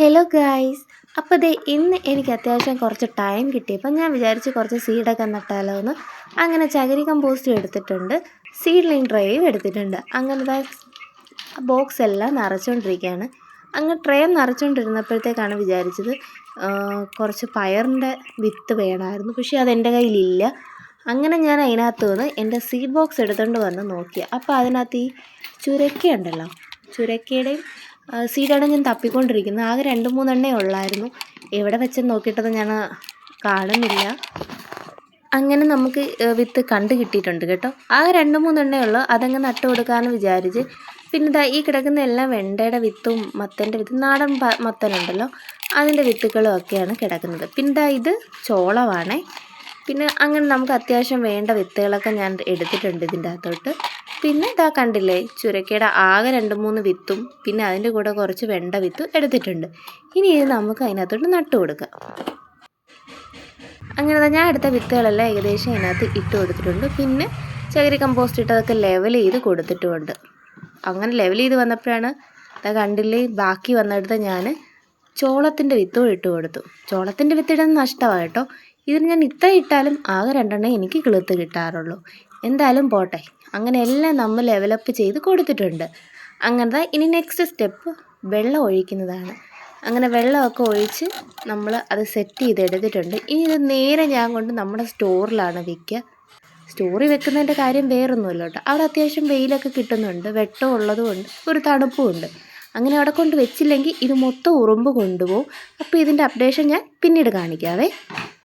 Hello guys. അപ്പോൾ ദേ ഇന്ന് എനിക്ക് അത്യാവശ്യം കുറച്ച് ടൈം കിട്ടിയപ്പോൾ ഞാൻ വിചാരിച്ച് കുറച്ച് സീഡൊക്കെ നട്ടാലോ എന്ന്. അങ്ങനെ ചകിരി കമ്പോസ്റ്റും എടുത്തിട്ടുണ്ട്, സീഡ്ലിംഗ് ട്രേയും എടുത്തിട്ടുണ്ട്. അങ്ങനെ ബോക്സ് എല്ലാം നിറച്ചുകൊണ്ടിരിക്കുകയാണ്. അങ്ങനെ ട്രേ നിറച്ചുകൊണ്ടിരുന്നപ്പോഴത്തേക്കാണ് വിചാരിച്ചത് കുറച്ച് പയറിൻ്റെ വിത്ത് വേണമായിരുന്നു, പക്ഷേ അതെൻ്റെ കയ്യിലില്ല. അങ്ങനെ ഞാൻ അതിനകത്ത് നിന്ന് എൻ്റെ സീഡ് ബോക്സ് എടുത്തുകൊണ്ട് വന്ന് നോക്കി. അപ്പോൾ അതിനകത്ത് ഈ ചുരക്കയുണ്ടല്ലോ, ചുരക്കയുടെയും സീഡാണ് ഞാൻ തപ്പിക്കൊണ്ടിരിക്കുന്നത്. ആകെ 2-3 ഉള്ളായിരുന്നു. എവിടെ വെച്ചെന്ന് നോക്കിയിട്ടത് ഞാൻ കാണുന്നില്ല. അങ്ങനെ നമുക്ക് വിത്ത് കണ്ടു കിട്ടിയിട്ടുണ്ട് കേട്ടോ. ആകെ 2-3 ഉള്ളൂ. അതങ്ങ് നട്ടു കൊടുക്കാമെന്ന് വിചാരിച്ച്. പിന്നെ ഈ കിടക്കുന്ന എല്ലാം വെണ്ടയുടെ വിത്തും മത്തൻ്റെ വിത്തും, നാടൻ മത്തനുണ്ടല്ലോ അതിൻ്റെ വിത്തുകളും ഒക്കെയാണ് കിടക്കുന്നത്. പിന്നെ ഇത് ചോളമാണേ. പിന്നെ അങ്ങനെ നമുക്ക് അത്യാവശ്യം വേണ്ട വിത്തുകളൊക്കെ ഞാൻ എടുത്തിട്ടുണ്ട് ഇതിൻ്റെ അകത്തോട്ട്. പിന്നെ കണ്ടില്ലേ, ചുരക്കയുടെ ആകെ 2-3 വിത്തും പിന്നെ അതിൻ്റെ കൂടെ കുറച്ച് വെണ്ട വിത്തും എടുത്തിട്ടുണ്ട്. ഇനി ഇത് നമുക്ക് അതിനകത്തോട്ട് നട്ടു കൊടുക്കാം. അങ്ങനെ ഞാൻ എടുത്ത വിത്തുകളെല്ലാം ഏകദേശം അതിനകത്ത് ഇട്ട് കൊടുത്തിട്ടുണ്ട്. പിന്നെ ചകിരി കമ്പോസ്റ്റ് ഇട്ടതൊക്കെ ലെവൽ ചെയ്ത് കൊടുത്തിട്ടുമുണ്ട്. അങ്ങനെ ലെവൽ ചെയ്ത് വന്നപ്പോഴാണ് കണ്ടില്ലേ, ബാക്കി വന്നെടുത്ത് ഞാൻ ചോളത്തിൻ്റെ വിത്തും ഇട്ട് കൊടുത്തു. ചോളത്തിൻ്റെ വിത്തിടുന്നത് നഷ്ടമാണ് കേട്ടോ. ഇതിന് ഞാൻ ഇത്ര ഇട്ടാലും ആകെ 2 എനിക്ക് കിളുത്ത് കിട്ടാറുള്ളൂ. എന്തായാലും പോട്ടെ. അങ്ങനെ എല്ലാം നമ്മൾ ലെവലപ്പ് ചെയ്ത് കൊടുത്തിട്ടുണ്ട്. അങ്ങനത്തെ ഇനി നെക്സ്റ്റ് സ്റ്റെപ്പ് വെള്ളം ഒഴിക്കുന്നതാണ്. അങ്ങനെ വെള്ളമൊക്കെ ഒഴിച്ച് നമ്മൾ അത് സെറ്റ് ചെയ്തെടുത്തിട്ടുണ്ട്. ഇനി ഇത് നേരെ ഞാൻ കൊണ്ട് നമ്മുടെ സ്റ്റോറിലാണ് വയ്ക്കുക. സ്റ്റോറിൽ വെക്കുന്നതിൻ്റെ കാര്യം വേറൊന്നുമില്ല കേട്ടോ. അവിടെ അത്യാവശ്യം വെയിലൊക്കെ കിട്ടുന്നുണ്ട്, വെട്ടം ഉള്ളതുകൊണ്ട് ഒരു തണുപ്പുമുണ്ട്. അങ്ങനെ അവിടെ കൊണ്ട് വെച്ചില്ലെങ്കിൽ ഇത് മൊത്തം ഉറുമ്പ് കൊണ്ടുപോകും. അപ്പോൾ ഇതിൻ്റെ അപ്ഡേഷൻ ഞാൻ പിന്നീട് കാണിക്കാവേ.